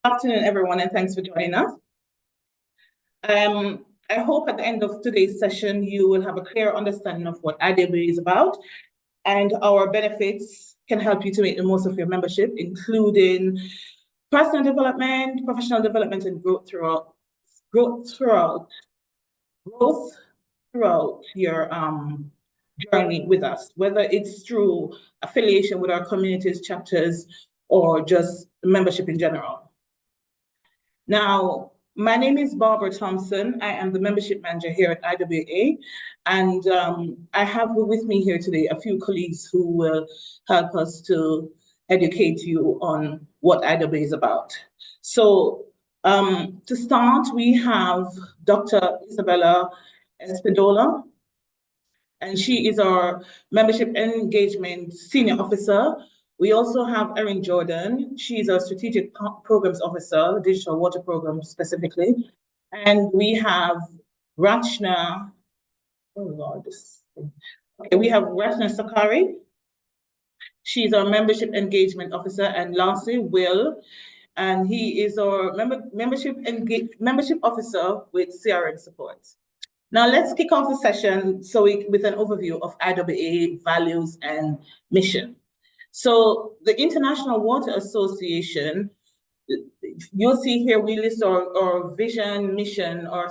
Afternoon, everyone, and thanks for joining us. I hope at the end of today's session, you will have a clear understanding of what IWA is about, and our benefits can help you to make the most of your membership, including personal development, professional development, and growth throughout your journey with us, whether it's through affiliation with our communities, chapters, or just membership in general. Now, my name is Barbara Thompson. I am the membership manager here at IWA, and I have with me here today a few colleagues who will help us to educate you on what IWA is about. So to start, we have Dr. Isabella Espidola, and she is our membership engagement senior officer. We also have Erin Jordan. She's our strategic programs officer, digital water program specifically. And we have Rachna, we have Rachna Sakari. She's our membership engagement officer. And lastly, Will, and he is our membership officer with CRM support. Now let's kick off the session with an overview of IWA values and mission. So the International Water Association, you'll see here we list our vision, mission, or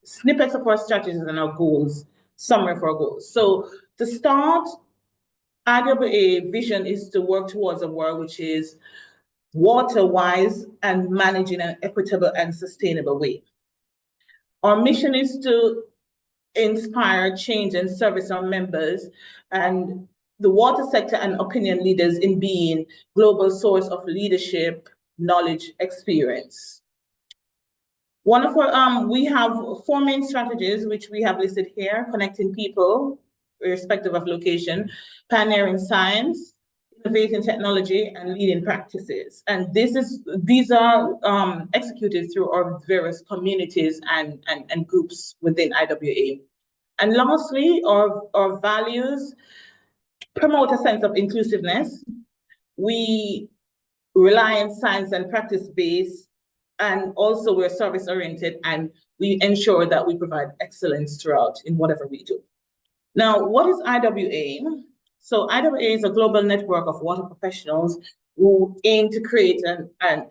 snippets of our strategies and our goals, summary for our goals. So to start, IWA vision is to work towards a world which is water-wise and managed in an equitable and sustainable way. Our mission is to inspire change and service our members and the water sector and opinion leaders in being global source of leadership, knowledge, experience. One of our, we have 4 main strategies, which we have listed here: connecting people, irrespective of location, pioneering science, innovating technology, and leading practices. And these are executed through our various communities and groups within IWA. And lastly, our values promote a sense of inclusiveness. We rely on science and practice based, and also we're service oriented, and we ensure that we provide excellence throughout in whatever we do. Now, what is IWA? So IWA is a global network of water professionals who aim to create a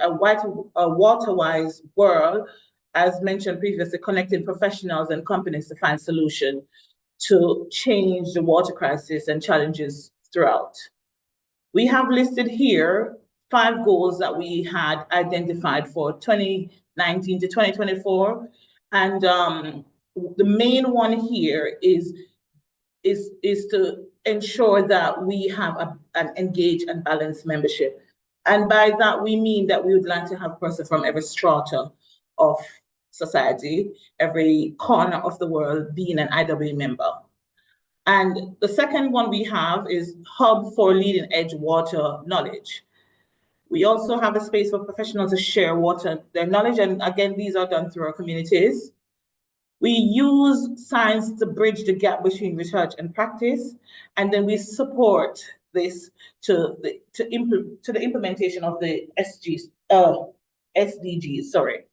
water-wise world, as mentioned previously, connecting professionals and companies to find solutions to change the water crisis and challenges throughout. We have listed here 5 goals that we had identified for 2019 to 2024. And the main one here is to ensure that we have an engaged and balanced membership. And by that, we mean that we would like to have a person from every strata of society, every corner of the world being an IWA member. And the second one we have is hub for leading edge water knowledge. We also have a space for professionals to share their knowledge. And again, these are done through our communities. We use science to bridge the gap between research and practice. And then we support this to the implementation of the SDGs, sorry.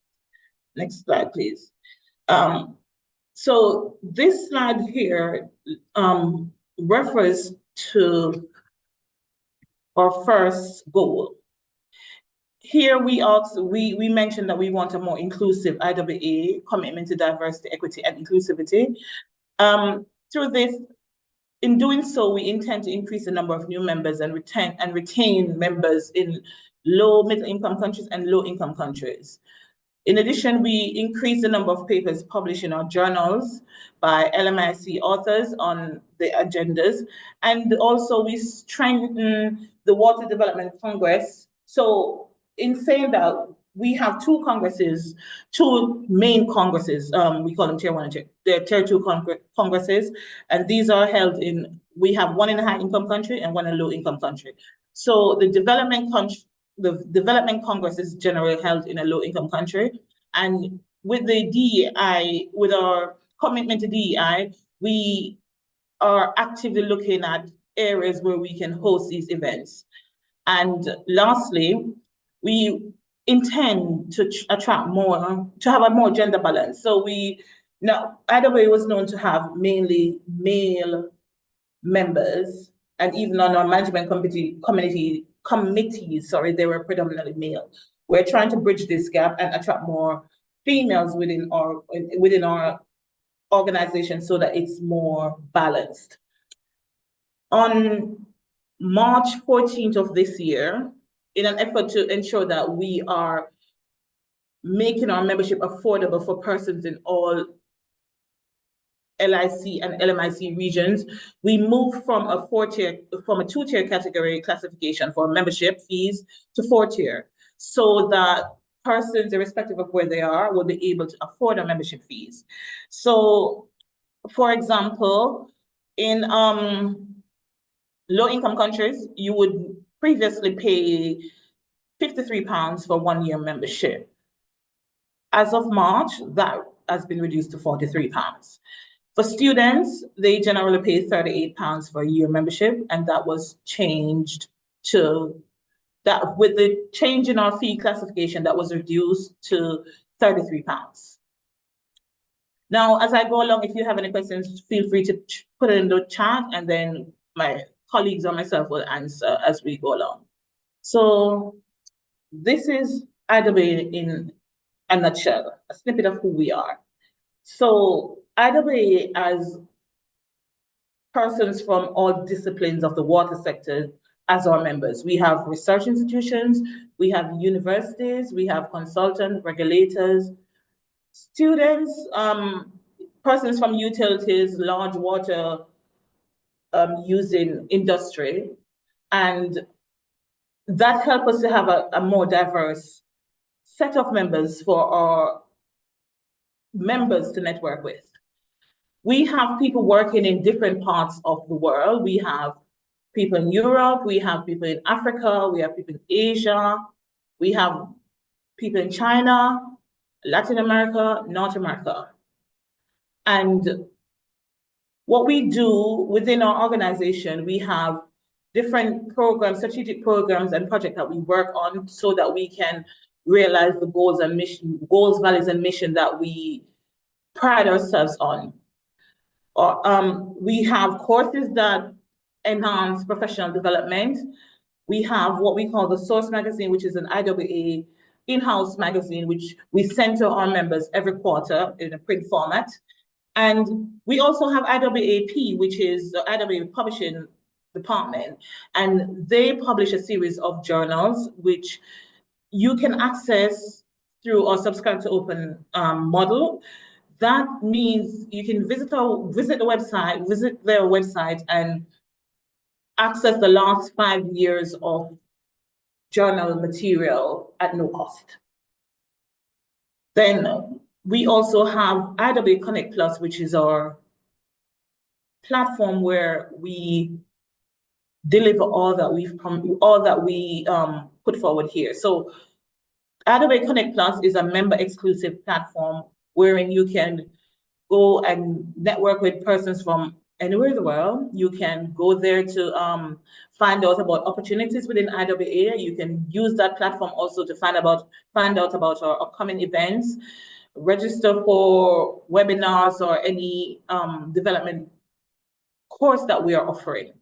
Next slide, please. So this slide here refers to our first goal. Here we mentioned that we want a more inclusive IWA, commitment to diversity, equity, and inclusivity. Through this, in doing so, we intend to increase the number of new members and retain members in low middle income countries and low income countries. In addition, we increase the number of papers published in our journals by LMIC authors on the agendas. And also we strengthen the Water Development Congress. So in saying that, we have 2 congresses, 2 main congresses. We call them tier 1 and tier 2 congresses. And these are held we have one in a high income country and one in a low income country. So the development Congress is generally held in a low-income country. And with the DEI, with our commitment to DEI, we are actively looking at areas where we can host these events. And lastly, we intend to attract more, to have a more gender balance. So now IWA was known to have mainly male members, and even on our management committees, sorry, they were predominantly male. We're trying to bridge this gap and attract more females within our organization so that it's more balanced. On March 14th of this year, in an effort to ensure that we are making our membership affordable for persons in all LIC and LMIC regions, we moved from a two-tier category classification for membership fees to 4-tier, so that persons, irrespective of where they are, will be able to afford our membership fees. So, for example, in low-income countries, you would previously pay £53 for 1-year membership. As of March, that has been reduced to £43. For students, they generally pay £38 for a year membership, and that was changed to that with the change in our fee classification, that was reduced to £33. Now, as I go along, if you have any questions, feel free to put it in the chat, and then my colleagues or myself will answer as we go along. So this is IWA in a nutshell, a snippet of who we are. So IWA, as persons from all disciplines of the water sector as our members. We have research institutions, we have universities, we have consultants, regulators, students, persons from utilities, large water using industry, and that helps us to have a more diverse set of members for our members to network with. We have people working in different parts of the world. We have people in Europe, we have people in Africa, we have people in Asia, we have people in China, Latin America, North America. And what we do within our organization, we have different programs, strategic programs and projects that we work on so that we can realize the goals, values, and mission that we pride ourselves on. We have courses that enhance professional development. We have what we call the Source magazine, which is an IWA in-house magazine, which we send to our members every quarter in a print format. And we also have IWAP, which is the IWA Publishing Department, and they publish a series of journals which you can access through our subscribe to open model. That means you can visit their website and access the last 5 years of journal material at no cost. Then we also have IWA Connect Plus, which is our platform where we deliver all that we put forward here. So IWA Connect Plus is a member exclusive platform wherein you can go and network with persons from anywhere in the world. You can go there to find out about opportunities within IWA. You can use that platform also to find out about our upcoming events, register for webinars or any development course that we are offering.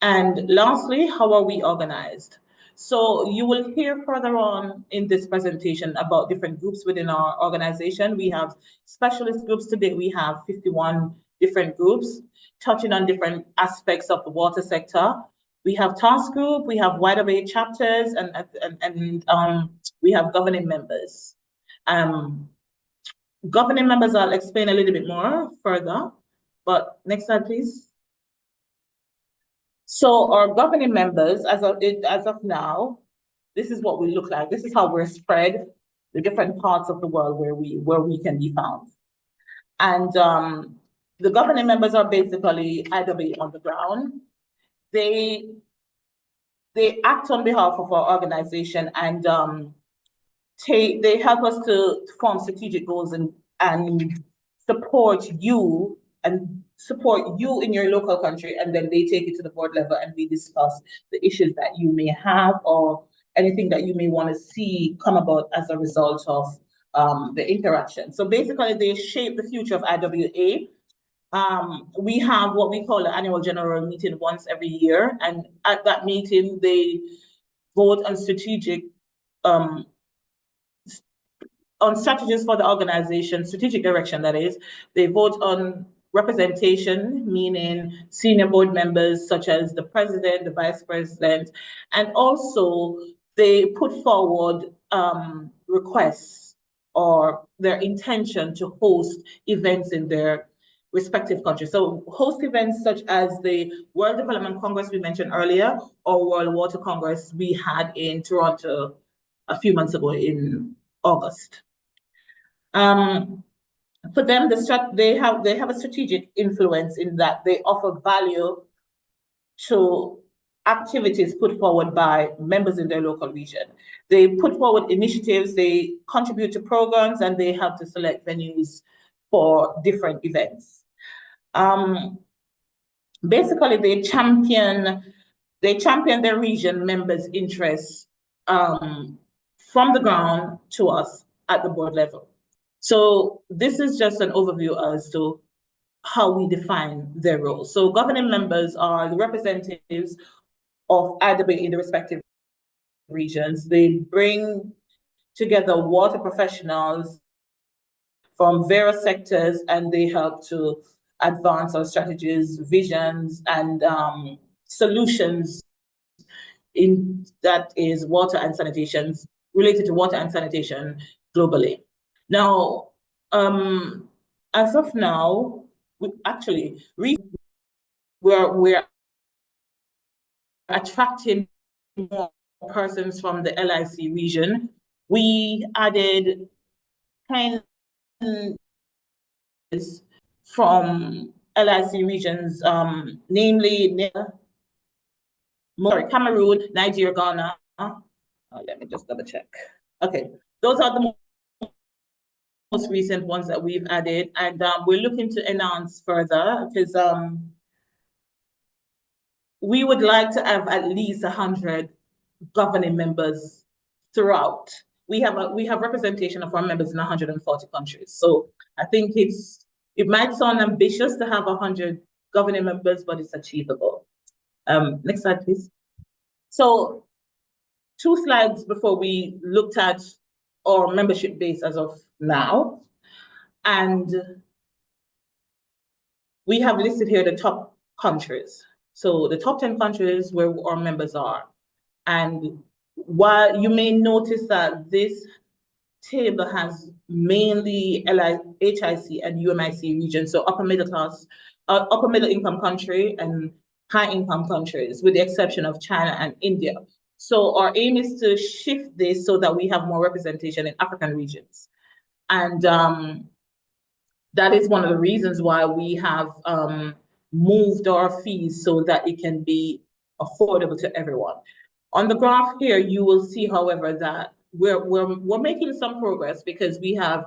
And lastly, how are we organized? So you will hear further on in this presentation about different groups within our organization. We have specialist groups today. We have 51 different groups touching on different aspects of the water sector. We have task group, we have YWA chapters, and we have governing members. Governing members, I'll explain a little bit more further, but next slide, please. So our governing members, as of now, this is what we look like. This is how we're spread, the different parts of the world where we can be found. And the governing members are basically IWA on the ground. They act on behalf of our organization, and they help us to form strategic goals and support you in your local country, and then they take it to the board level and we discuss the issues that you may have or anything that you may want to see come about as a result of the interaction. So basically, they shape the future of IWA. We have what we call the annual general meeting once every year, and at that meeting, they vote on strategies for the organization, strategic direction, that is. They vote on representation, meaning senior board members such as the president, the vice president, and also they put forward requests or their intention to host events in their respective countries. So host events such as the World Development Congress we mentioned earlier, or World Water Congress we had in Toronto a few months ago in August. For them, they have a strategic influence in that they offer value to activities put forward by members in their local region. They put forward initiatives, they contribute to programs, and they have to select venues for different events. Basically, they champion their region members' interests from the ground to us at the board level. So this is just an overview as to how we define their role. So governing members are the representatives of IWA in the respective regions. They bring together water professionals from various sectors, and they help to advance our strategies, visions, and solutions in that is water and sanitation, related to water and sanitation globally. Now, as of now, we're attracting more persons from the LIC region. We added 10 from LIC regions, namely Cameroon, Nigeria, Ghana. Let me just double check. Okay, those are the most recent ones that we've added, and we're looking to enhance further because we would like to have at least 100 governing members throughout. We have representation of our members in 140 countries. So I think it might sound ambitious to have 100 governing members, but it's achievable. Next slide, please. So 2 slides before we looked at our membership base as of now. And we have listed here the top countries. So the top 10 countries where our members are. And while you may notice that this table has mainly HIC and UMIC regions, so upper middle income country and high income countries, with the exception of China and India. So our aim is to shift this so that we have more representation in African regions. And that is one of the reasons why we have moved our fees so that it can be affordable to everyone. On the graph here, you will see, however, that we're making some progress because we have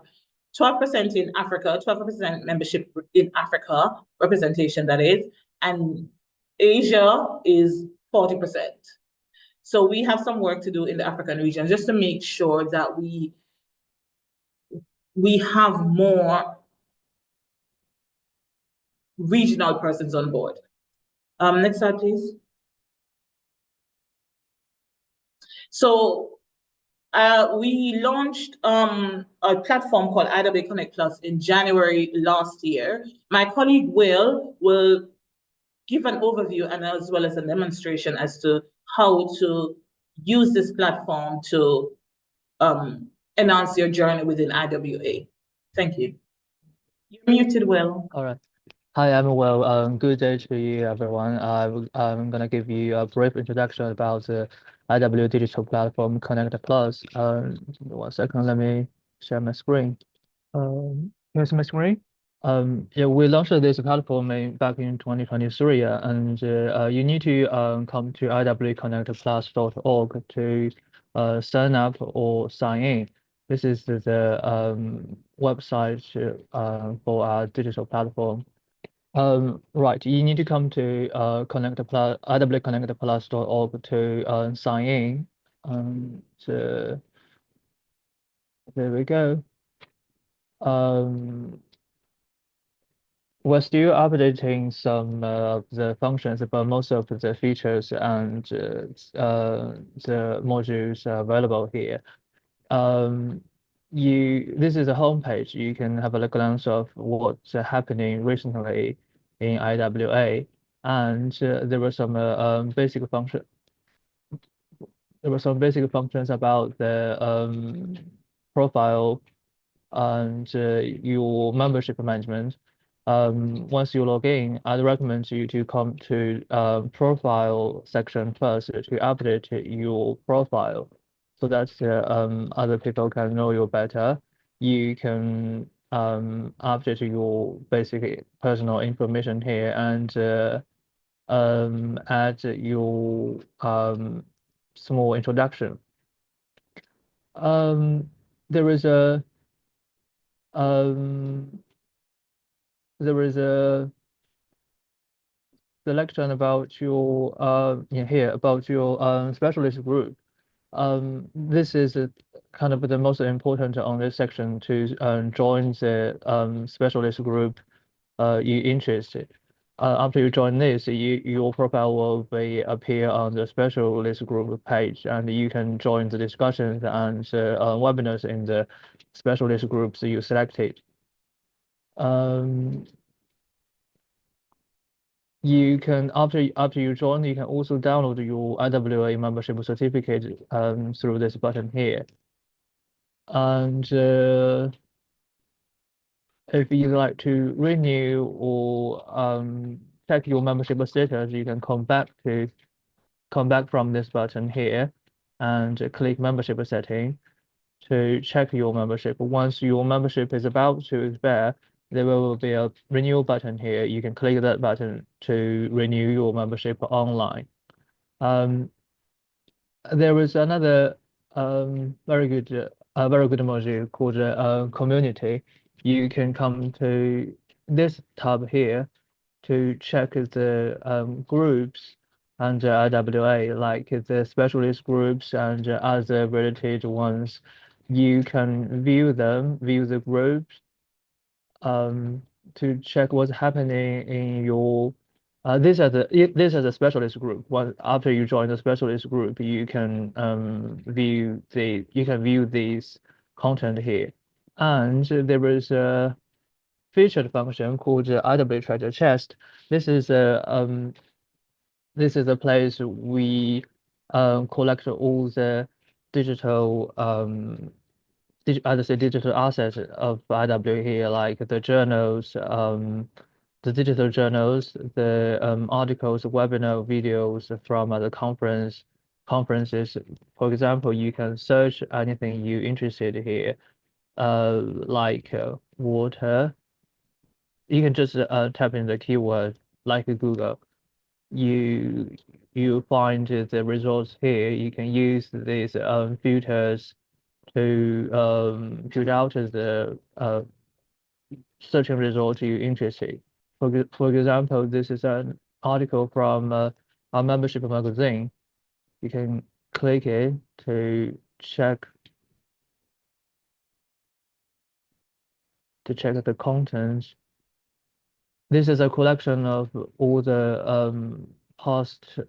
12% in Africa, 12% membership in Africa, representation that is, and Asia is 40%. So we have some work to do in the African region just to make sure that we have more regional persons on board. Next slide, please. So we launched a platform called IWA Connect Plus in January last year. My colleague will give an overview and as well as a demonstration as to how to use this platform to enhance your journey within IWA. Thank you. You're muted, Will. All right. Hi, I'm Will. Good day to you, everyone. I'm going to give you a brief introduction about the IWA digital platform Connect Plus. 1 second, let me share my screen. Here's my screen. Yeah, we launched this platform back in 2023, and you need to come to iwaconnectplus.org to sign up or sign in. This is the website for our digital platform. Right, you need to come to iwaconnectplus.org to sign in. So there we go. We're still updating some of the functions, but most of the features and the modules are available here. This is a homepage. You can have a glance of what's happening recently in IWA, and there were some basic function. There were some basic functions about the profile and your membership management. Once you log in, I'd recommend you to come to profile section first to update your profile so that other people can know you better. You can update your basic personal information here and add your small introduction. There is a um, there is a selection about your here about your specialist group. This is kind of the most important on this section to join the specialist group you interested. After you join this, your profile will be appear on the specialist group page, and you can join the discussions and webinars in the specialist groups you selected. You can after you join, you can also download your IWA membership certificate through this button here. And if you'd like to renew or check your membership status, you can come back from this button here and click membership setting to check your membership. Once your membership is about to expire, there will be a renew button here. You can click that button to renew your membership online. There is another very good module called community. You can come to this tab here to check the groups under IWA, like the specialist groups and other related ones. You can view them, view the groups, to check what's happening in your. This is a specialist group. After you join the specialist group, you can view these content here, and there is a featured function called IW Treasure Chest. This is a place we collect all the digital digital assets of IW here, like the journals, the digital journals, the articles, webinar videos from other conferences. For example, you can search anything you interested here, like water. You can just type in the keyword like Google. You find the results here. You can use these filters to filter out the searching result you're interested. For example, this is an article from our membership magazine. You can click it to check the contents. This is a collection of all the past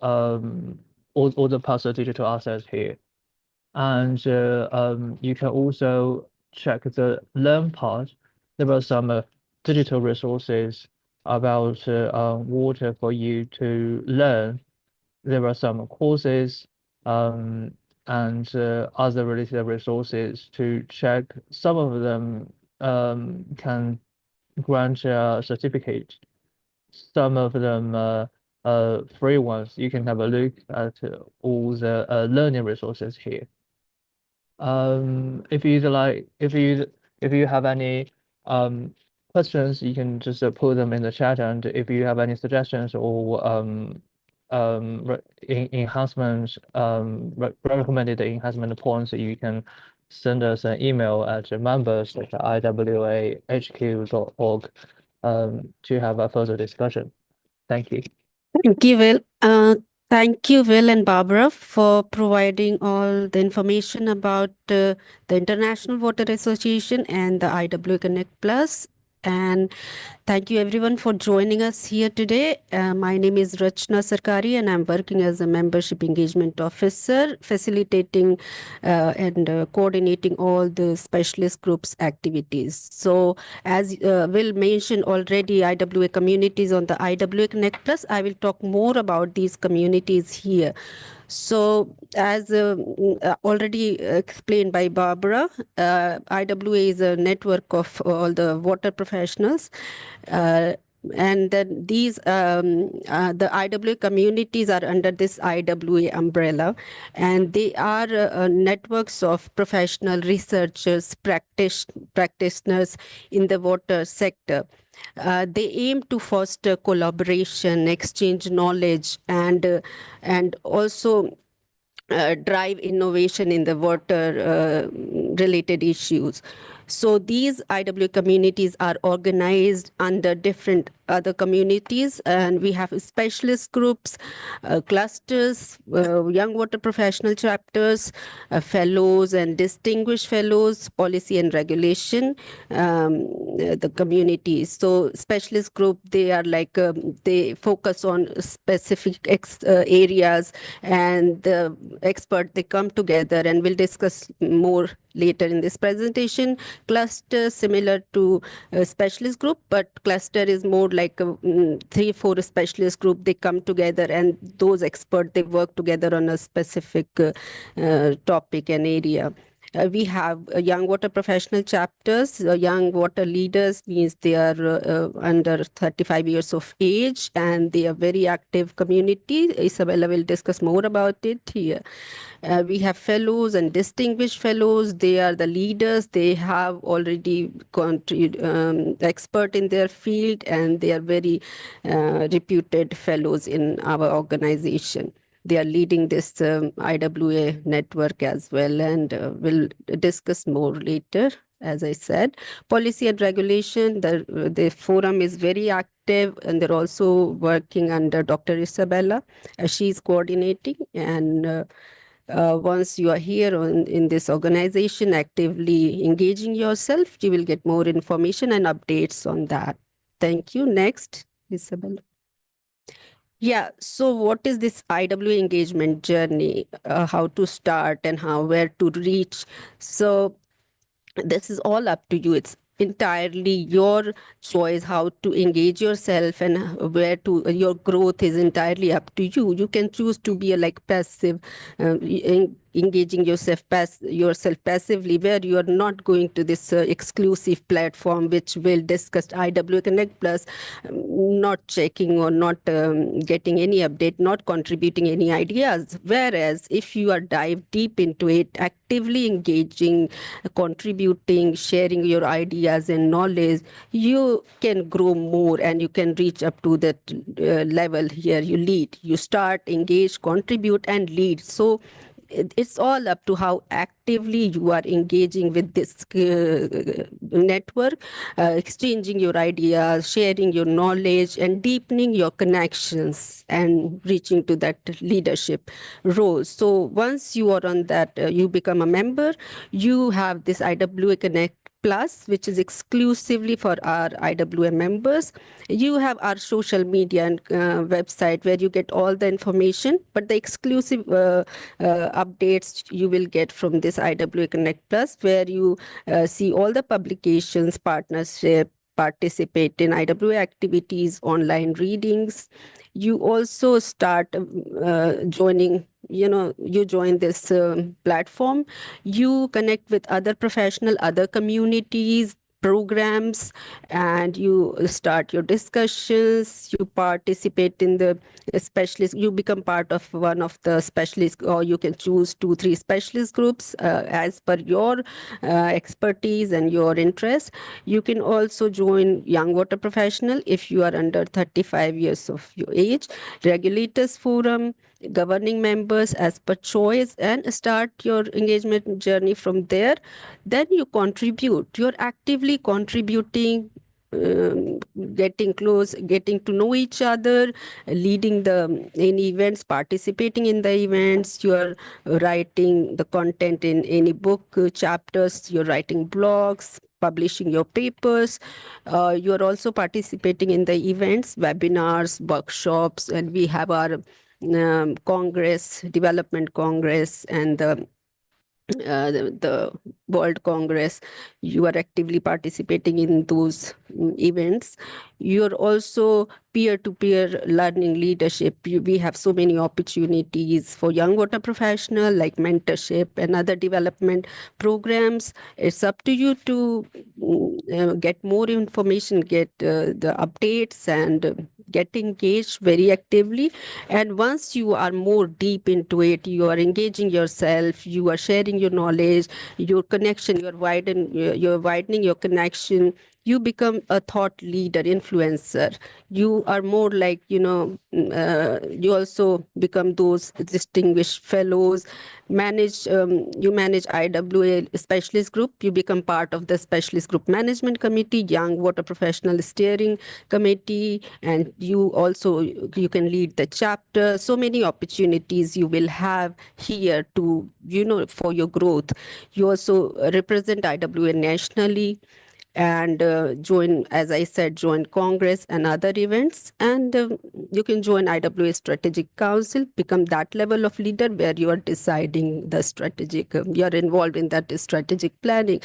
all the past digital assets here. And you can also check the learn part. There are some digital resources about water for you to learn. There are some courses and other related resources to check. Some of them can grant a certificate. Some of them free ones. You can have a look at all the learning resources here. If you have any questions, you can just put them in the chat, and if you have any suggestions or enhancements, recommended enhancement points, you can send us an email at members@iwahq.org to have a further discussion. Thank you. Thank you, Will. Thank you, Will and Barbara, for providing all the information about the International Water Association and the IWA Connect Plus. And thank you everyone for joining us here today. My name is Rachna Sarkari and I'm working as a membership engagement officer, facilitating and coordinating all the specialist groups activities. So as Will mentioned already, IWA communities on the IWA Connect Plus, I will talk more about these communities here. So, as already explained by Barbara, IWA is a network of all the water professionals. And then the IWA communities are under this IWA umbrella, and they are networks of professional researchers, practitioners in the water sector. They aim to foster collaboration, exchange knowledge, and also drive innovation in the water related issues. So these IW communities are organized under different other communities, and we have specialist groups, clusters, young water professional chapters, fellows and distinguished fellows, policy and regulation, the communities. So specialist group, they are like they focus on specific areas, and the expert, they come together, and we'll discuss more later in this presentation. Cluster similar to a specialist group, but cluster is more like a 3-4 specialist group. They come together, and those experts, they work together on a specific topic and area. We have young water professional chapters. Young water leaders means they are under 35 years of age, and they are very active community. Isabella will discuss more about it here. We have fellows and distinguished fellows. They are the leaders. They have already expert in their field, and they are very reputed fellows in our organization. They are leading this IWA network as well, and we'll discuss more later. As I said, policy and regulation, the forum is very active, and they're also working under Dr. Isabella. She's coordinating, and once you are here in this organization actively engaging yourself, you will get more information and updates on that. Thank you. Next, Isabella. Yeah, so what is this IW engagement journey? How to start and where to reach? So this is all up to you. It's entirely your choice how to engage yourself, and where to your growth is entirely up to you. You can choose to be a like passive, engaging yourself passively, where you are not going to this exclusive platform which will discuss IW Connect Plus, not checking or not getting any update, not contributing any ideas. Whereas if you are dive deep into it, actively engaging, contributing, sharing your ideas and knowledge, you can grow more, and you can reach up to that level here. You lead, you start, engage, contribute, and lead. So it's all up to how actively you are engaging with this network, exchanging your ideas, sharing your knowledge, and deepening your connections, and reaching to that leadership role. So once you are on that, you become a member, you have this IWA Connect Plus, which is exclusively for our IWM members. You have our social media and website, where you get all the information, but the exclusive updates you will get from this IWA Connect Plus, where you see all the publications, partnership, participate in IWA activities, online readings. You also start joining, you join this platform, you connect with other professional, other communities, programs, and you start your discussions, you participate in the specialist, you become part of one of the specialists, or you can choose 2-3 specialist groups as per your expertise and your interest. You can also join young water professional if you are under 35 years of your age, regulators forum, governing members as per choice, and start your engagement journey from there. Then you contribute, you're actively contributing getting close, getting to know each other, leading the any events, participating in the events. You are writing the content in any book chapters. You're writing blogs, publishing your papers. You are also participating in the events, webinars, workshops, and we have our Congress, Development Congress, and the World Congress. You are actively participating in those events. You're also peer-to-peer learning leadership. We have so many opportunities for young water professional, like mentorship and other development programs. It's up to you to get more information, get the updates, and get engaged very actively. And once you are more deep into it, you are engaging yourself, you are sharing your knowledge, your connection, you're widening your connection. You become a thought leader, influencer. You are more like, you also become those distinguished fellows. You manage IWA specialist group. You become part of the specialist group management committee, young water professional steering committee, and you can lead the chapter. So many opportunities you will have here to, for your growth. You also represent IWA nationally, and as I said, join Congress and other events. And you can join IWA Strategic Council, become that level of leader where you are deciding the strategic, you are involved in that strategic planning.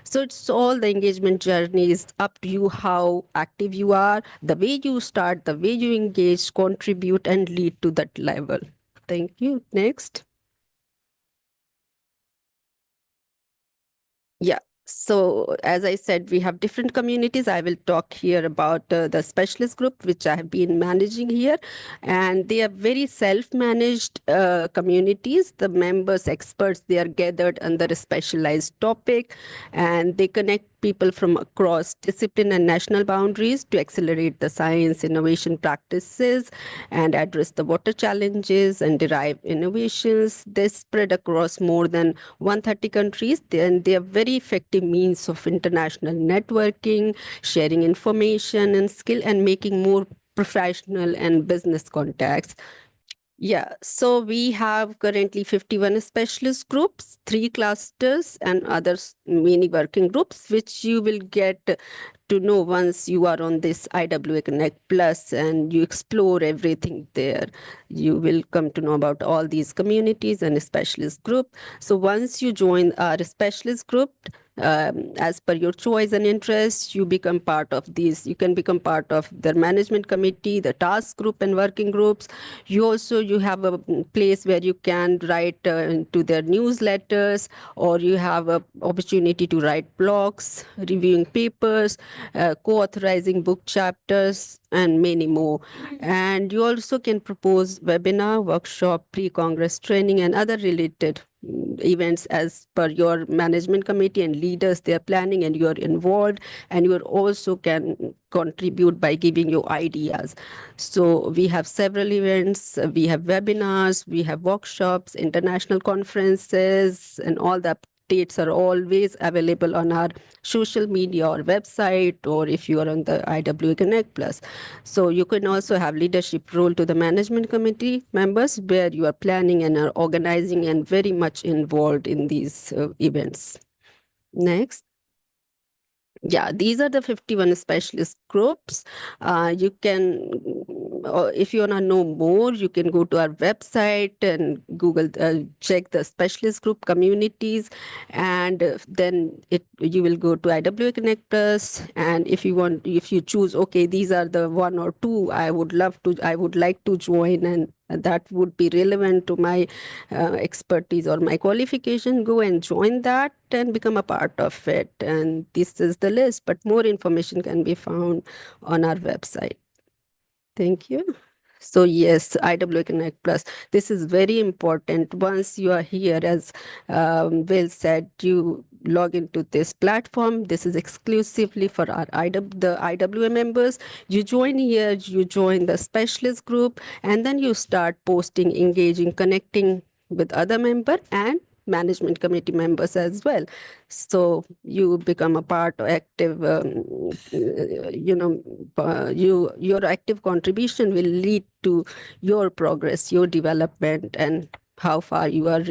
So it's all the engagement journey is up to you, how active you are, the way you start, the way you engage, contribute, and lead to that level. Thank you. Next. Yeah. So as I said, we have different communities. I will talk here about the specialist group, which I have been managing here. And they are very self-managed communities. The members, experts, they are gathered under a specialized topic, and they connect people from across discipline and national boundaries to accelerate the science innovation practices and address the water challenges and derive innovations. They spread across more than 130 countries, and they are very effective means of international networking, sharing information and skill, and making more professional and business contacts. Yeah, so we have currently 51 specialist groups, 3 clusters, and others many working groups, which you will get to know once you are on this IWA Connect Plus and you explore everything there. You will come to know about all these communities and specialist group. So once you join our specialist group, as per your choice and interest, you become part of these. You can become part of the management committee, the task group and working groups. You have a place where you can write to their newsletters, or you have a opportunity to write blogs, reviewing papers, co-authorizing book chapters, and many more. And you also can propose webinar, workshop, pre-congress training, and other related events as per your management committee and leaders they are planning, and you are involved, and you also can contribute by giving your ideas. So we have several events, we have webinars, we have workshops, international conferences, and all the updates are always available on our social media or website, or if you are on the IWA Connect Plus. So you can also have leadership role to the management committee members, where you are planning and are organizing and very much involved in these events. Next. Yeah, these are the 51 specialist groups. You can, if you want to know more, you can go to our website and Google, check the specialist group communities, and then you will go to IWA Connect Plus. And if you choose, okay, these are the 1 or 2 I would like to join, and that would be relevant to my expertise or my qualification, go and join that and become a part of it. And this is the list, but more information can be found on our website. Thank you. So yes, IWA Connect Plus, this is very important. Once you are here, as Will said, you log into this platform. This is exclusively for the IWA members. You join here, you join the specialist group, and then you start posting, engaging, connecting with other member, and management committee members as well. So you become a part or active, your active contribution will lead to your progress, your development, and how far you are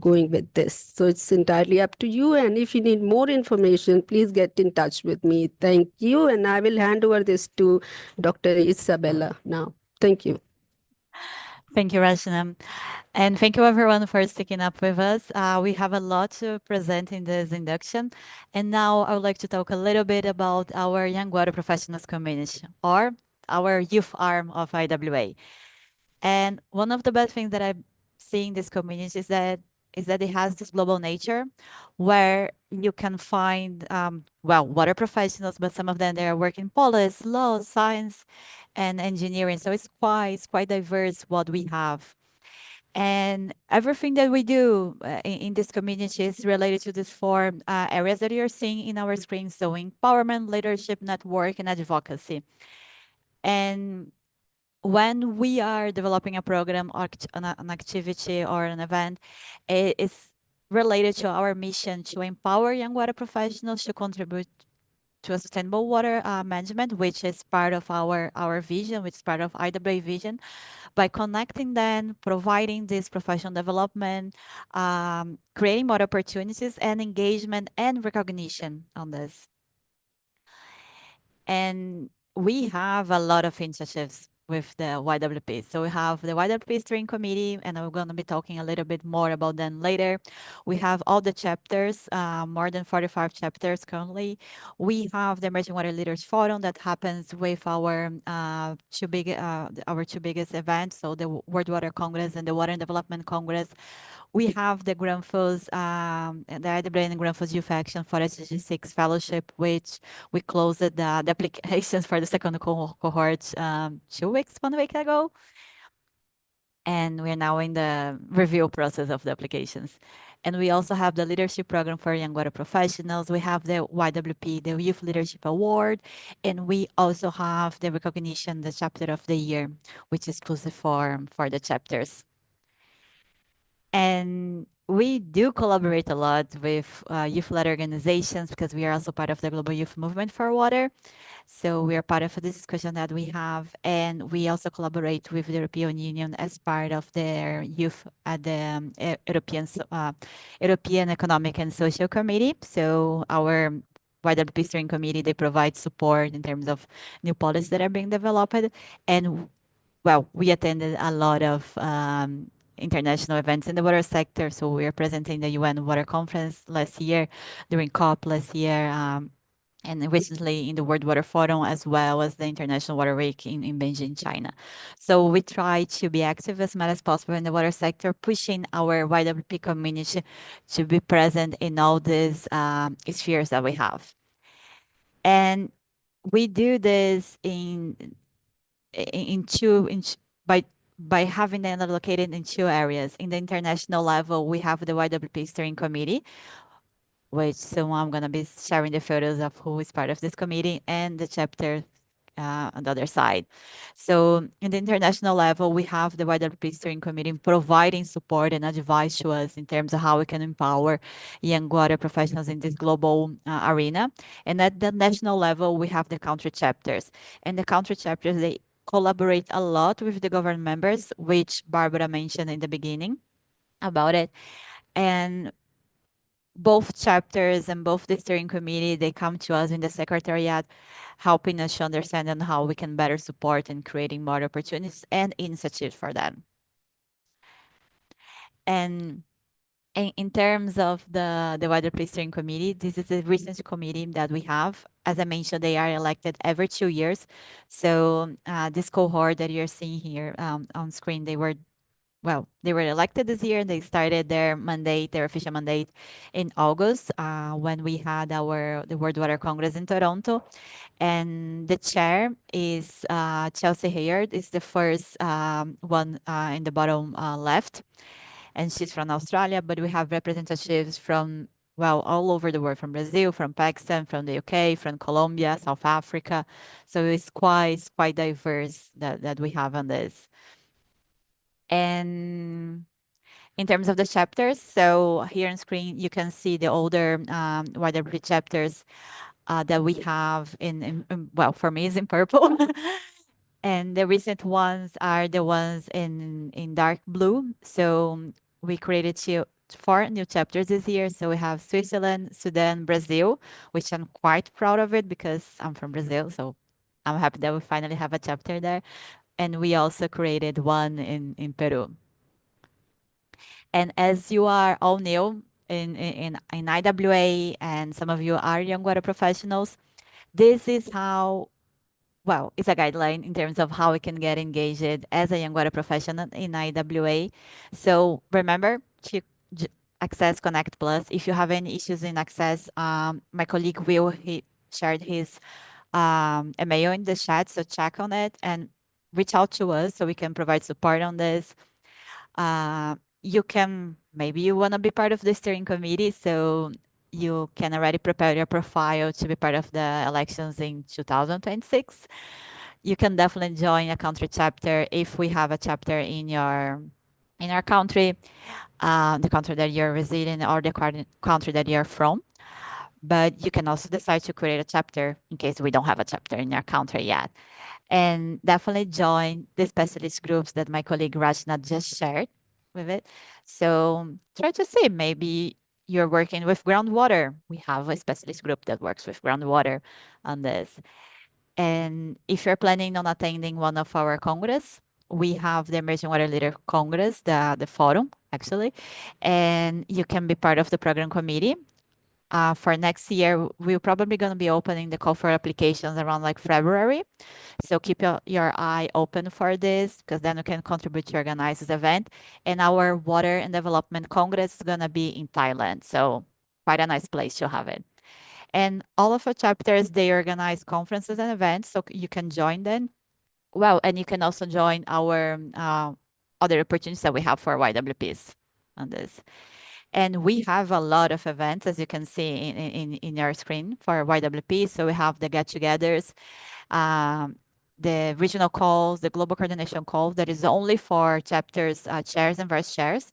going with this. So it's entirely up to you. And if you need more information, please get in touch with me. Thank you. And I will hand over this to Dr. Isabella now. Thank you. Thank you, Rashna. And thank you everyone for sticking up with us. We have a lot to present in this induction. And now I would like to talk a little bit about our Young Water Professionals Community, or our youth arm of IWA. And one of the best things that I see in this community is that it has this global nature where you can find, water professionals, but some of them, they are working policy, law, science, and engineering. So it's quite diverse what we have. And everything that we do in this community is related to these four areas that you're seeing in our screen. So empowerment, leadership, network, and advocacy. And when we are developing a program or an activity or an event, it is related to our mission to empower young water professionals to contribute to a sustainable water management, which is part of our vision, which is part of IWA vision, by connecting them, providing this professional development, creating more opportunities and engagement and recognition on this. And we have a lot of initiatives with the YWP. So we have the YWP Steering Committee, and I'm going to be talking a little bit more about them later. We have all the chapters, more than 45 chapters currently. We have the Emerging Water Leaders Forum that happens with our two biggest events, so the World Water Congress and the Water and Development Congress. We have the Granfos, the IWA and Granfos Youth Action for SDG6 Fellowship, which we closed the applications for the second cohort 1 week ago. And we're now in the review process of the applications. And we also have the leadership program for young water professionals. We have the YWP, the Youth Leadership Award. And we also have the recognition, the chapter of the year, which is exclusive for the chapters. And we do collaborate a lot with youth-led organizations because we are also part of the Global Youth Movement for Water. So we are part of this discussion that we have, and we also collaborate with the European Union as part of their youth at the European Economic and Social Committee. So our YWP Steering Committee, they provide support in terms of new policies that are being developed. And well, we attended a lot of international events in the water sector. So we are presenting the UN Water Conference last year, during COP last year, and recently in the World Water Forum, as well as the International Water Week in Beijing, China. So we try to be active as much as possible in the water sector, pushing our YWP community to be present in all these spheres that we have. And we do this by having them located in two areas. In the international level, we have the YWP Steering Committee, which so I'm going to be sharing the photos of who is part of this committee, and the chapter on the other side. So in the international level, we have the YWP Steering Committee providing support and advice to us in terms of how we can empower young water professionals in this global arena. And at the national level, we have the country chapters. And the country chapters, they collaborate a lot with the government members, which Barbara mentioned in the beginning about it. And both chapters and both the steering committee, they come to us in the secretariat, helping us to understand on how we can better support and creating more opportunities and initiatives for them. And in terms of the YWP Steering Committee, this is a recent committee that we have. As I mentioned, they are elected every 2 years. So this cohort that you're seeing here on screen, they were elected this year. They started their official mandate in August when we had the World Water Congress in Toronto. And the chair is Chelsea Hayard, is the first one in the bottom left. And she's from Australia, but we have representatives from, all over the world, from Brazil, from Pakistan, from the UK, from Colombia, South Africa. So it's quite diverse that we have on this. And in terms of the chapters, so here on screen, you can see the older YWP chapters that we have well, for me, is in purple. And the recent ones are the ones in dark blue. So we created 4 new chapters this year. So we have Switzerland, Sudan, Brazil, which I'm quite proud of it because I'm from Brazil. So I'm happy that we finally have a chapter there. And we also created one in Peru. And as you are all new in IWA, and some of you are young water professionals, this is how, well, it's a guideline in terms of how we can get engaged as a young water professional in IWA. So remember to access Connect Plus. If you have any issues in access, my colleague Will, he shared his email in the chat, so check on it and reach out to us so we can provide support on this. You can, maybe you want to be part of the steering committee, so you can already prepare your profile to be part of the elections in 2026. You can definitely join a country chapter if we have a chapter in our country, the country that you're residing, or the country that you're from. But you can also decide to create a chapter in case we don't have a chapter in our country yet. And definitely join the specialist groups that my colleague Rajna just shared with it. So try to see, maybe you're working with groundwater. We have a specialist group that works with groundwater on this. And if you're planning on attending one of our congress, we have the Emerging Water Leader Congress, the forum, actually, and you can be part of the program committee. For next year, we're probably going to be opening the call for applications around like February. So keep your eye open for this, because then you can contribute to organize this event. And our Water and Development Congress is going to be in Thailand. So quite a nice place to have it. And all of our chapters, they organize conferences and events, so you can join them. Well, and you can also join our other opportunities that we have for YWPs on this. And we have a lot of events, as you can see in your screen, for YWP. So we have the get-togethers, the regional calls, the global coordination call that is only for chapters, chairs and vice chairs.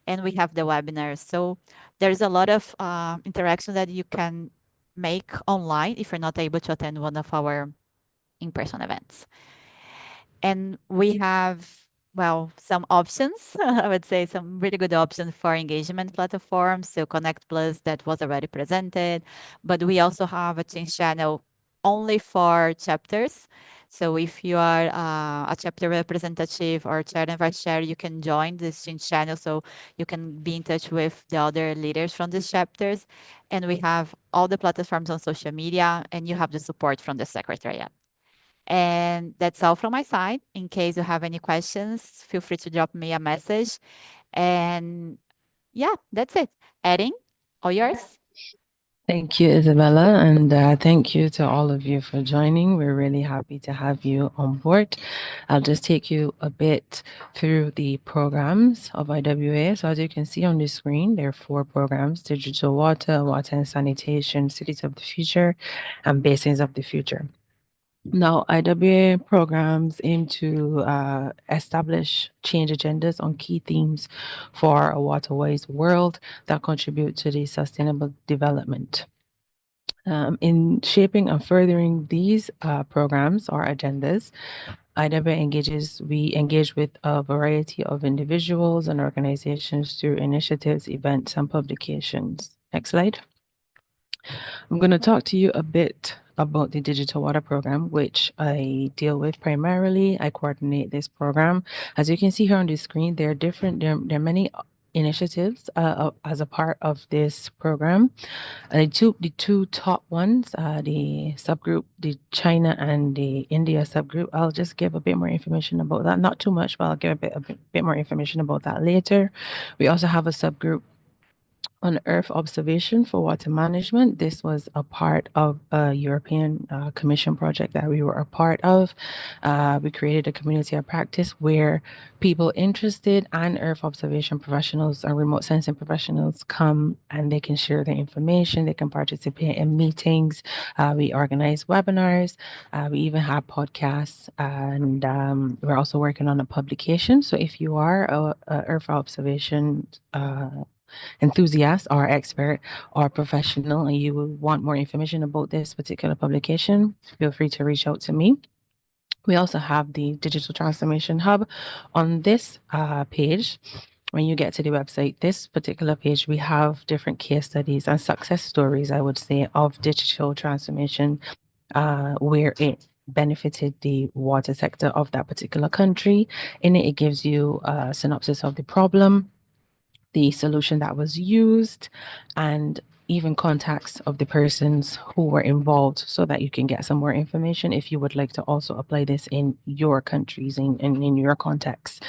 And we have the webinars. So there's a lot of interaction that you can make online if you're not able to attend one of our in-person events. And we have, well, some options, I would say some really good options for engagement platforms. So Connect Plus, that was already presented, but we also have a Change channel only for chapters. So if you are a chapter representative or chair and vice chair, you can join this Change channel so you can be in touch with the other leaders from these chapters. And we have all the platforms on social media, and you have the support from the secretariat. And that's all from my side. In case you have any questions, feel free to drop me a message. And yeah, that's it. Erin, all yours. Thank you, Isabella, and thank you to all of you for joining. We're really happy to have you on board. I'll just take you a bit through the programs of IWA. So as you can see on the screen, there are 4 programs: Digital Water, Water and Sanitation, Cities of the Future, and Basins of the Future. Now, IWA programs aim to establish change agendas on key themes for a waterways world that contribute to the sustainable development. In shaping and furthering these programs or agendas, we engage with a variety of individuals and organizations through initiatives, events, and publications. Next slide. I'm going to talk to you a bit about the Digital Water Program, which I deal with primarily. I coordinate this program. As you can see here on the screen, there are many initiatives as a part of this program. The two top ones, the subgroup, the China and the India subgroup. I'll just give a bit more information about that. Not too much, but I'll give a bit more information about that later. We also have a subgroup on Earth observation for water management. This was a part of a European Commission project that we were a part of. We created a community of practice where people interested and Earth observation professionals and remote sensing professionals come and they can share their information. They can participate in meetings. We organize webinars. We even have podcasts, and we're also working on a publication. So if you are a Earth observation enthusiast or expert or professional and you want more information about this particular publication, feel free to reach out to me. We also have the Digital Transformation Hub on this page. When you get to the website, this particular page, we have different case studies and success stories, I would say, of digital transformation where it benefited the water sector of that particular country. In it, it gives you a synopsis of the problem, the solution that was used, and even contacts of the persons who were involved so that you can get some more information if you would like to also apply this in your countries and in your context.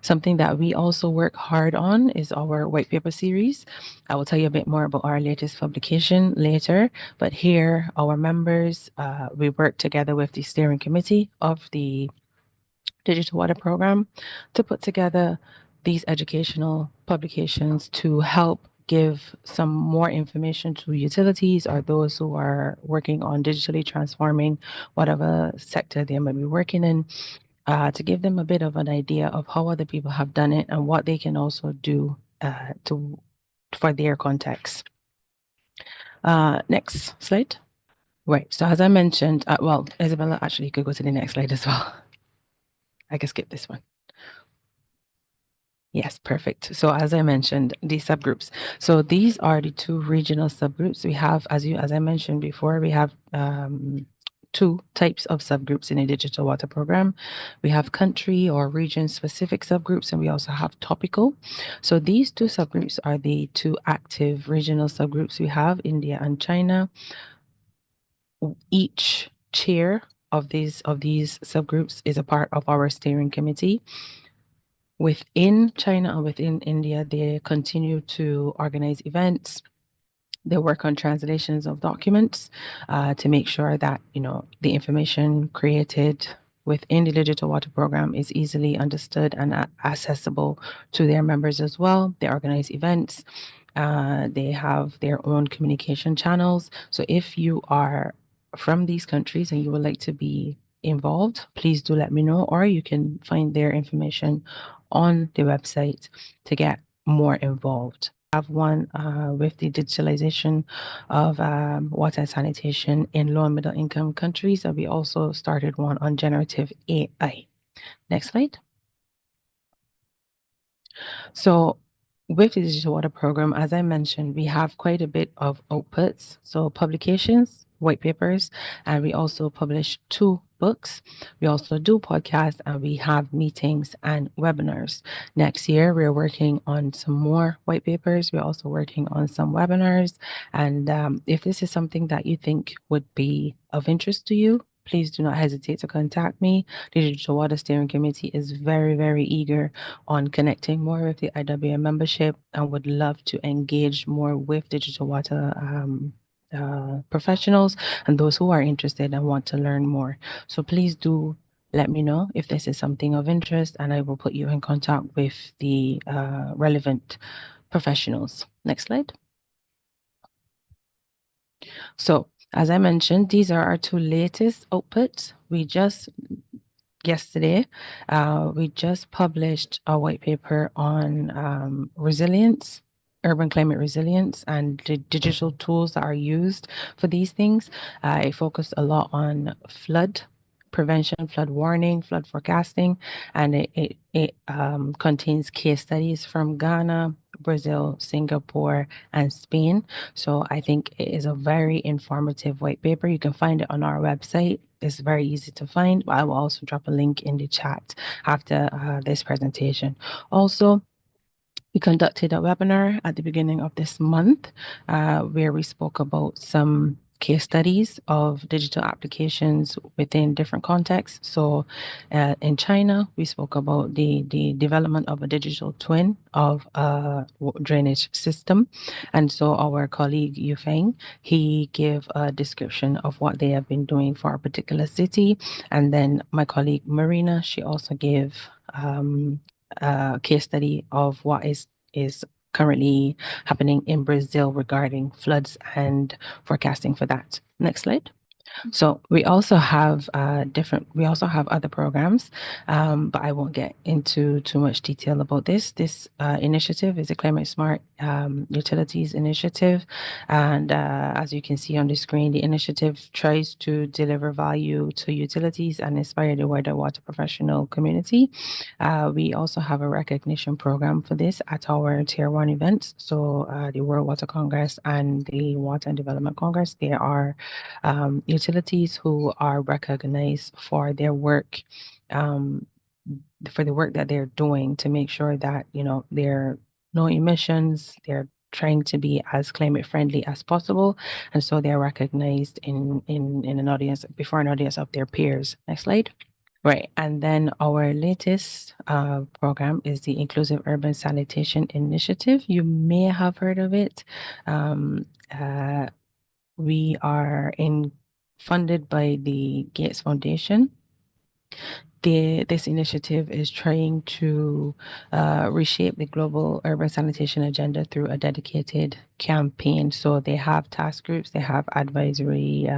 Something that we also work hard on is our white paper series. I will tell you a bit more about our latest publication later, but here our members, we work together with the steering committee of the Digital Water Program to put together these educational publications to help give some more information to utilities or those who are working on digitally transforming whatever sector they might be working in, to give them a bit of an idea of how other people have done it and what they can also do for their context. Next slide. Right. So as I mentioned, well, Isabella, actually, you could go to the next slide as well. I can skip this one. Yes, perfect. So as I mentioned, the subgroups. So these are the two regional subgroups we have. As I mentioned before, we have two types of subgroups in a digital water program. We have country or region specific subgroups, and we also have topical. So these two subgroups are the two active regional subgroups we have, India and China. Each chair of these subgroups is a part of our steering committee. Within China and within India, they continue to organize events. They work on translations of documents to make sure that the information created within the digital water program is easily understood and accessible to their members as well. They organize events. They have their own communication channels. So if you are from these countries and you would like to be involved, please do let me know, or you can find their information on the website to get more involved. I have one with the digitalization of water and sanitation in low and middle income countries, and we also started one on generative AI. Next slide. So with the digital water program, as I mentioned, we have quite a bit of outputs. So publications, white papers, and we also publish 2 books. We also do podcasts, and we have meetings and webinars. Next year, we're working on some more white papers. We're also working on some webinars. And if this is something that you think would be of interest to you, please do not hesitate to contact me. The Digital Water Steering Committee is very, very eager on connecting more with the IWA membership and would love to engage more with digital water professionals and those who are interested and want to learn more. So please do let me know if this is something of interest, and I will put you in contact with the relevant professionals. Next slide. So as I mentioned, these are our 2 latest outputs. Yesterday, we just published a white paper on resilience, urban climate resilience, and the digital tools that are used for these things. It focused a lot on flood prevention, flood warning, flood forecasting, and it contains case studies from Ghana, Brazil, Singapore, and Spain. So I think it is a very informative white paper. You can find it on our website. It's very easy to find. I will also drop a link in the chat after this presentation. Also, we conducted a webinar at the beginning of this month where we spoke about some case studies of digital applications within different contexts. So in China, we spoke about the development of a digital twin of a drainage system. And so our colleague Yu Feng, he gave a description of what they have been doing for a particular city. And then my colleague Marina, she also gave a case study of what is currently happening in Brazil regarding floods and forecasting for that. Next slide. So we also have other programs, but I won't get into too much detail about this. This initiative is a Climate Smart Utilities Initiative. And as you can see on the screen, the initiative tries to deliver value to utilities and inspire the wider water professional community. We also have a recognition program for this at our Tier 1 events. So the World Water Congress and the Water and Development Congress, they are utilities who are recognized for their work, for the work that they're doing to make sure that, you know, there are no emissions, they're trying to be as climate friendly as possible. And so they're recognized in an audience, before an audience of their peers. Next slide. Right. And then our latest program is the Inclusive Urban Sanitation Initiative. You may have heard of it. We are funded by the Gates Foundation. This initiative is trying to reshape the global urban sanitation agenda through a dedicated campaign. So they have task groups, they have advisory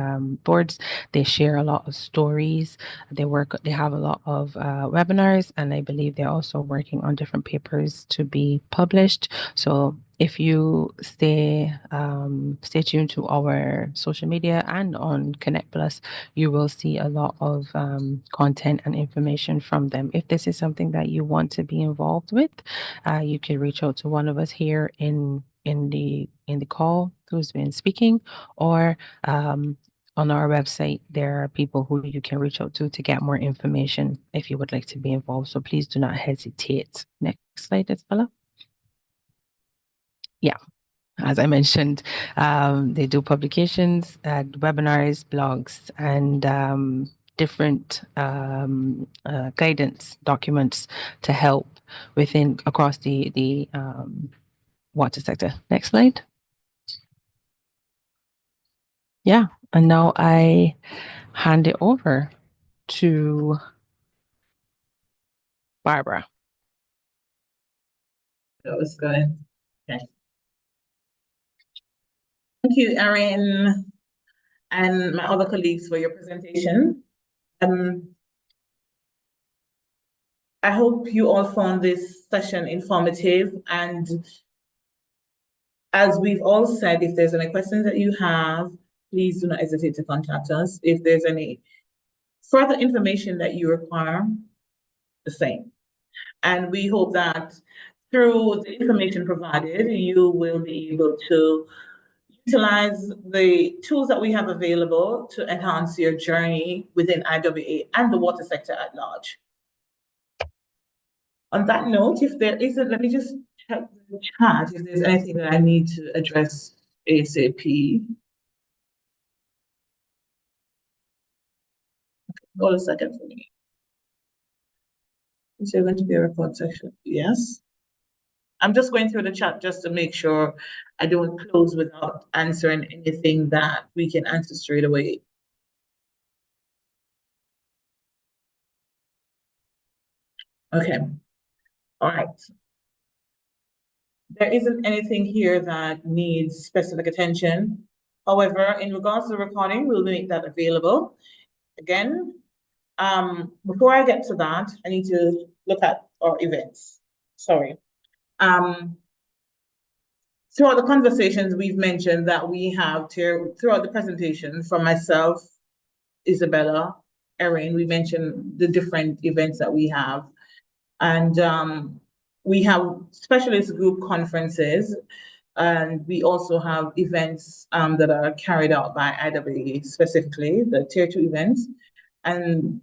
boards, they share a lot of stories, they have a lot of webinars, and I believe they're also working on different papers to be published. So if you stay tuned to our social media and on Connect Plus, you will see a lot of content and information from them. If this is something that you want to be involved with, you can reach out to one of us here in the call who's been speaking, or on our website, there are people who you can reach out to get more information if you would like to be involved. So please do not hesitate. Next slide, Isabella. Yeah. As I mentioned, they do publications, webinars, blogs, and different guidance documents to help across the water sector. Next slide. Yeah, and now I hand it over to Barbara. That was good. Okay. Thank you, Erin, and my other colleagues for your presentation. I hope you all found this session informative, and as we've all said, if there's any questions that you have, please do not hesitate to contact us. If there's any further information that you require, the same. And we hope that through the information provided, you will be able to utilize the tools that we have available to enhance your journey within IWA and the water sector at large. On that note, if there isn't, let me just check the chat if there's anything that I need to address ASAP. Hold a second for me. Is there going to be a report section? Yes. I'm just going through the chat just to make sure I don't close without answering anything that we can answer straight away. Okay. All right. There isn't anything here that needs specific attention. However, in regards to the recording, we'll make that available. Again, before I get to that, I need to look at our events. Sorry. Throughout the conversations, we've mentioned that we have throughout the presentation from myself, Isabella, Erin, we mentioned the different events that we have. And we have specialist group conferences, and we also have events that are carried out by IWA, specifically the Tier 2 events. And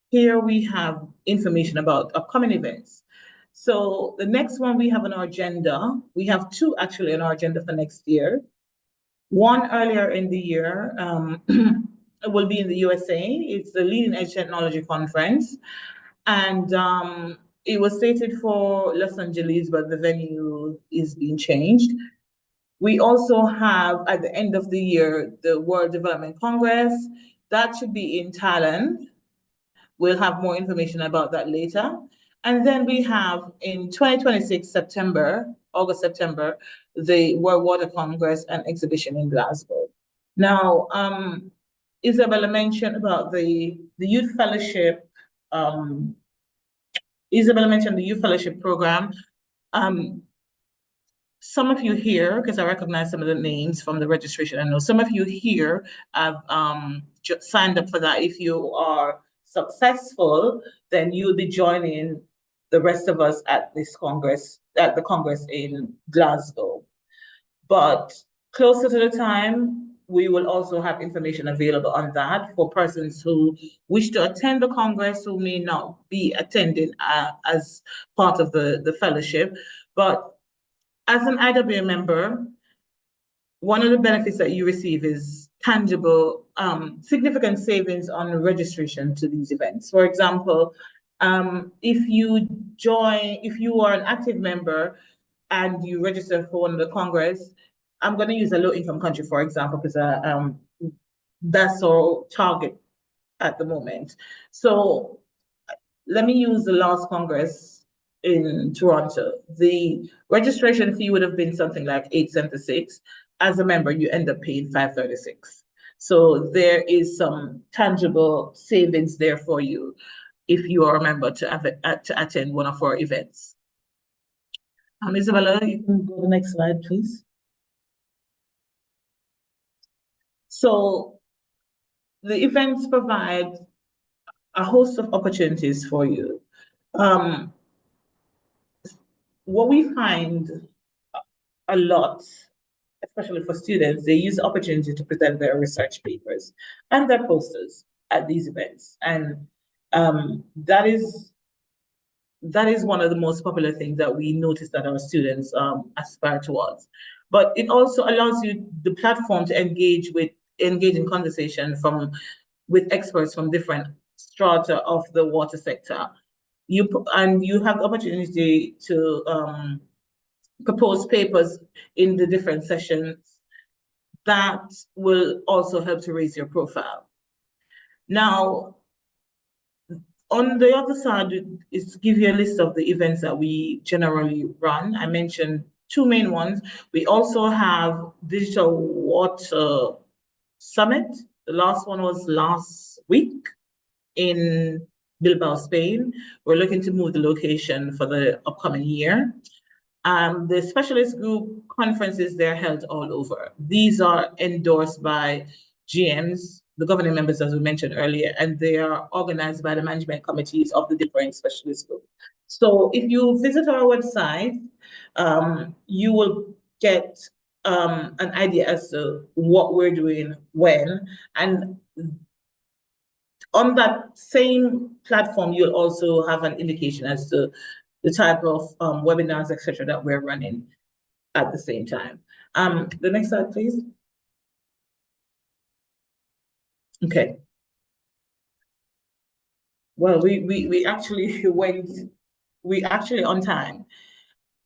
here we have information about upcoming events. So the next one we have on our agenda, we have two actually on our agenda for next year. One earlier in the year will be in the USA. It's the Leading Edge Technology Conference. And it was slated for Los Angeles, but the venue is being changed. We also have, at the end of the year, the World Development Congress. That should be in Thailand. We'll have more information about that later. And then we have in 2026, August, September, the World Water Congress and Exhibition in Glasgow. Now, Isabella mentioned about the Youth Fellowship. Isabella mentioned the Youth Fellowship program. Some of you here, because I recognize some of the names from the registration, I know some of you here have signed up for that. If you are successful, then you'll be joining the rest of us at this Congress, at the Congress in Glasgow. But closer to the time, we will also have information available on that for persons who wish to attend the Congress who may not be attending as part of the fellowship. But as an IWA member, one of the benefits that you receive is tangible, significant savings on registration to these events. For example, if you are an active member and you register for one of the Congress, I'm going to use a low-income country, for example, because that's our target at the moment. So let me use the last Congress in Toronto. The registration fee would have been something like $8.76. As a member, you end up paying $5.36. So there is some tangible savings there for you if you are a member to attend one of our events. Isabella, you can go to the next slide, please. So the events provide a host of opportunities for you. What we find a lot, especially for students, they use the opportunity to present their research papers and their posters at these events. And that is one of the most popular things that we notice that our students aspire towards. But it also allows you the platform to engage in conversation with experts from different strata of the water sector. You have the opportunity to propose papers in the different sessions that will also help to raise your profile. Now, on the other side is to give you a list of the events that we generally run. I mentioned two main ones. We also have Digital Water Summit. The last one was last week in Bilbao, Spain. We're looking to move the location for the upcoming year. The specialist group conferences, they're held all over. These are endorsed by GMs, the governing members, as we mentioned earlier, and they are organized by the management committees of the different specialist groups. So if you visit our website, you will get an idea as to what we're doing when, and on that same platform, you'll also have an indication as to the type of webinars, etc., that we're running at the same time. The next slide, please. Okay. Well, we actually on time.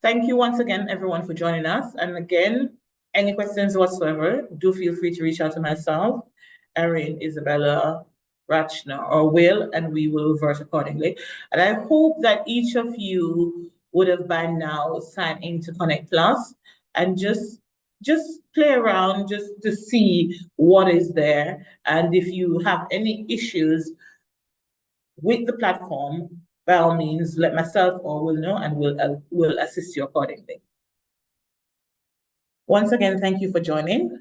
Thank you once again, everyone, for joining us. And again, any questions whatsoever, do feel free to reach out to myself, Erin, Isabella, Rachna, or Will, and we will revert accordingly. And I hope that each of you would have by now signed into Connect Plus and just play around just to see what is there. And if you have any issues with the platform, by all means, let myself or Will know, and we'll assist you accordingly. Once again, thank you for joining.